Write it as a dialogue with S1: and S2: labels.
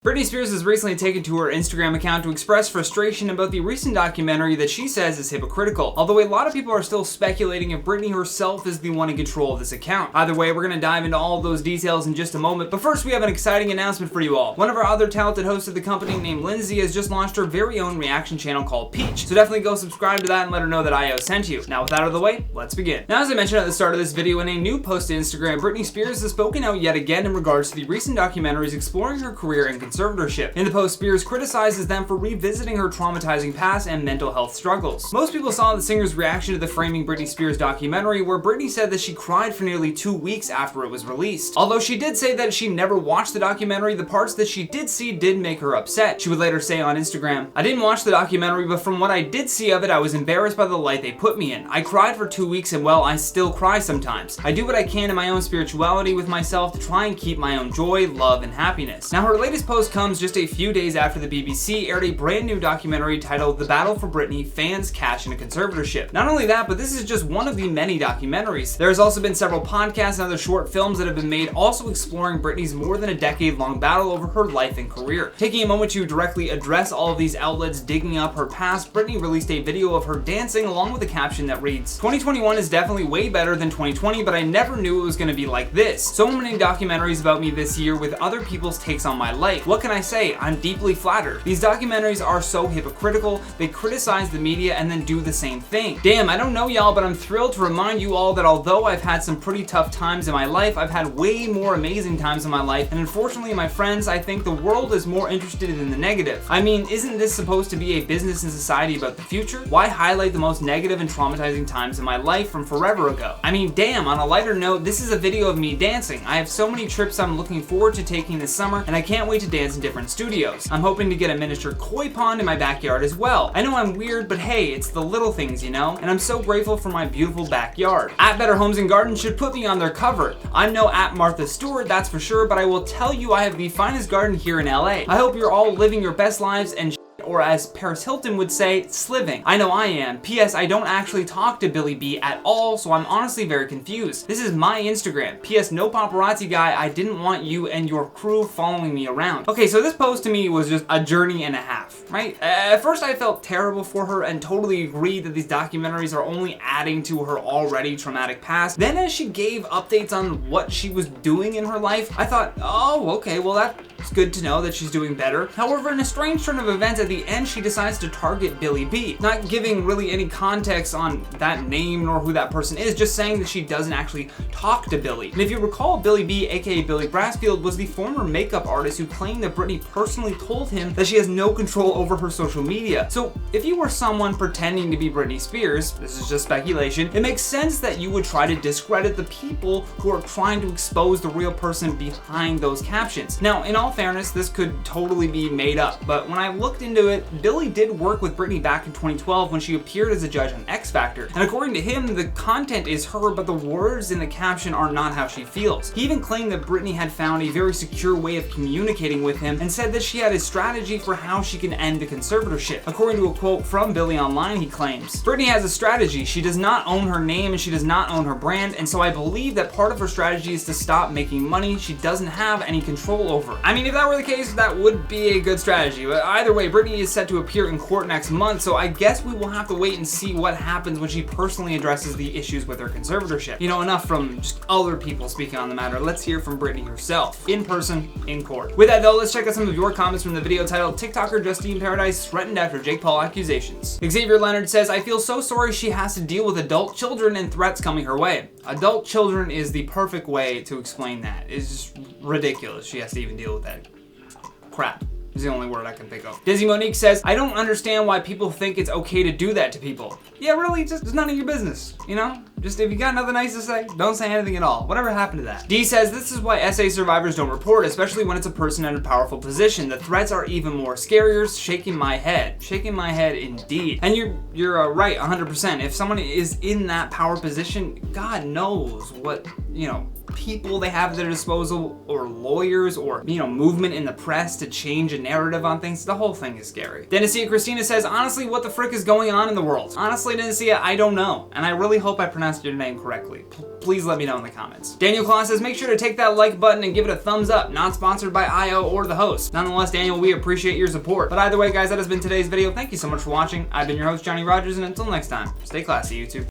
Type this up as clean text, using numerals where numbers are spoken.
S1: Britney Spears has recently taken to her Instagram account to express frustration about the recent documentary that she says is hypocritical, although a lot of people are still speculating if Britney herself is the one in control of this account. Either way, we're going to dive into all of those details in just a moment, but first we have an exciting announcement for you all. One of our other talented hosts of the company named Lindsay has just launched her very own reaction channel called Peach, so definitely go subscribe to that and let her know that IO sent you. Now with that out of the way, let's begin. Now, as I mentioned at the start of this video, in a new post to Instagram, Britney Spears has spoken out yet again in regards to the recent documentaries exploring her career and conservatorship. In the post, Spears criticizes them for revisiting her traumatizing past and mental health struggles. Most people saw the singer's reaction to the Framing Britney Spears documentary, where Britney said that she cried for nearly 2 weeks after it was released. Although she did say that she never watched the documentary, the parts that she did see did make her upset. She would later say on Instagram, "I didn't watch the documentary, but from what I did see of it, I was embarrassed by the light they put me in. I cried for 2 weeks and well, I still cry sometimes. I do what I can in my own spirituality with myself to try and keep my own joy, love, and happiness." Now, her latest post comes just a few days after the BBC aired a brand new documentary titled "The Battle for Britney: Fans Cash in a Conservatorship." Not only that, but this is just one of the many documentaries. There has also been several podcasts and other short films that have been made also exploring Britney's more than a decade-long battle over her life and career. Taking a moment to directly address all of these outlets digging up her past, Britney released a video of her dancing along with a caption that reads, "2021 is definitely way better than 2020, but I never knew it was going to be like this. So many documentaries about me this year with other people's takes on my life. What can I say? I'm deeply flattered. These documentaries are so hypocritical. They criticize the media and then do the same thing. Damn, I don't know y'all, but I'm thrilled to remind you all that although I've had some pretty tough times in my life, I've had way more amazing times in my life, and unfortunately, my friends, I think the world is more interested in the negative. I mean, isn't this supposed to be a business and society about the future? Why highlight the most negative and traumatizing times in my life from forever ago? I mean, damn, on a lighter note, this is a video of me dancing. I have so many trips I'm looking forward to taking this summer, and I can't wait to dance in different studios. I'm hoping to get a miniature koi pond in my backyard as well. I know I'm weird, but hey, it's the little things, you know? And I'm so grateful for my beautiful backyard. At Better Homes and Gardens should put me on their cover. I'm no at Martha Stewart, that's for sure, but I will tell you I have the finest garden here in LA. I hope you're all living your best lives and or as Paris Hilton would say, sliving. I know I am. P.S. I don't actually talk to Billy B at all, so I'm honestly very confused. This is my Instagram. P.S. No paparazzi guy, I didn't want you and your crew following me around." Okay, so this post to me was just a journey and a half, right? At first I felt terrible for her and totally agreed that these documentaries are only adding to her already traumatic past. Then as she gave updates on what she was doing in her life, I thought, oh, okay, well that's good to know that she's doing better. However, in a strange turn of events, at the end she decides to target Billy B, not giving really any context on that name nor who that person is, just saying that she doesn't actually talk to Billy. And if you recall, Billy B, aka Billy Brassfield, was the former makeup artist who claimed that Britney personally told him that she has no control over her social media. So if you were someone pretending to be Britney Spears, this is just speculation, it makes sense that you would try to discredit the people who are trying to expose the real person behind those captions. Now, in all fairness, this could totally be made up, but when I looked into it, Billy did work with Britney back in 2012 when she appeared as a judge on X Factor, and according to him, the content is her, but the words in the caption are not how she feels. He even claimed that Britney had found a very secure way of communicating with him and said that she had a strategy for how she can end the conservatorship. According to a quote from Billy online, he claims, "Britney has a strategy. She does not own her name and she does not own her brand, and so I believe that part of her strategy is to stop making money she doesn't have any control over." I mean, if that were the case, that would be a good strategy, but either way, Britney is set to appear in court next month, so I guess we will have to wait and see what happens when she personally addresses the issues with her conservatorship. You know, enough from just other people speaking on the matter. Let's hear from Britney herself, in person, in court. With that though, let's check out some of your comments from the video titled "TikToker Justine Paradise Threatened After Jake Paul Accusations." Xavier Leonard says, "I feel so sorry she has to deal with adult children and threats coming her way." Adult children is the perfect way to explain that. It's just ridiculous she has to even deal with that crap. Is the only word I can think of. Dizzy Monique says, "I don't understand why people think it's okay to do that to people." Yeah, really, just it's none of your business, you know? Just if you got nothing nice to say, don't say anything at all. Whatever happened to that? D says, "This is why SA survivors don't report, especially when it's a person in a powerful position. The threats are even more scarier." Shaking my head. Shaking my head indeed. And you're right, 100%. If someone is in that power position, God knows what, you know, people they have at their disposal, or lawyers, or, you know, movement in the press to change a narrative on things. The whole thing is scary. Denicia Christina says, honestly, what the frick is going on in the world? Honestly, Denicia, I don't know. And I really hope I pronounced your name correctly. Please let me know in the comments. Daniel Claus says, make sure to take that like button and give it a thumbs up. Not sponsored by IO or the host. Nonetheless, Daniel, we appreciate your support. But either way, guys, that has been today's video. Thank you so much for watching. I've been your host, Johnny Rogers, and until next time, stay classy, YouTube.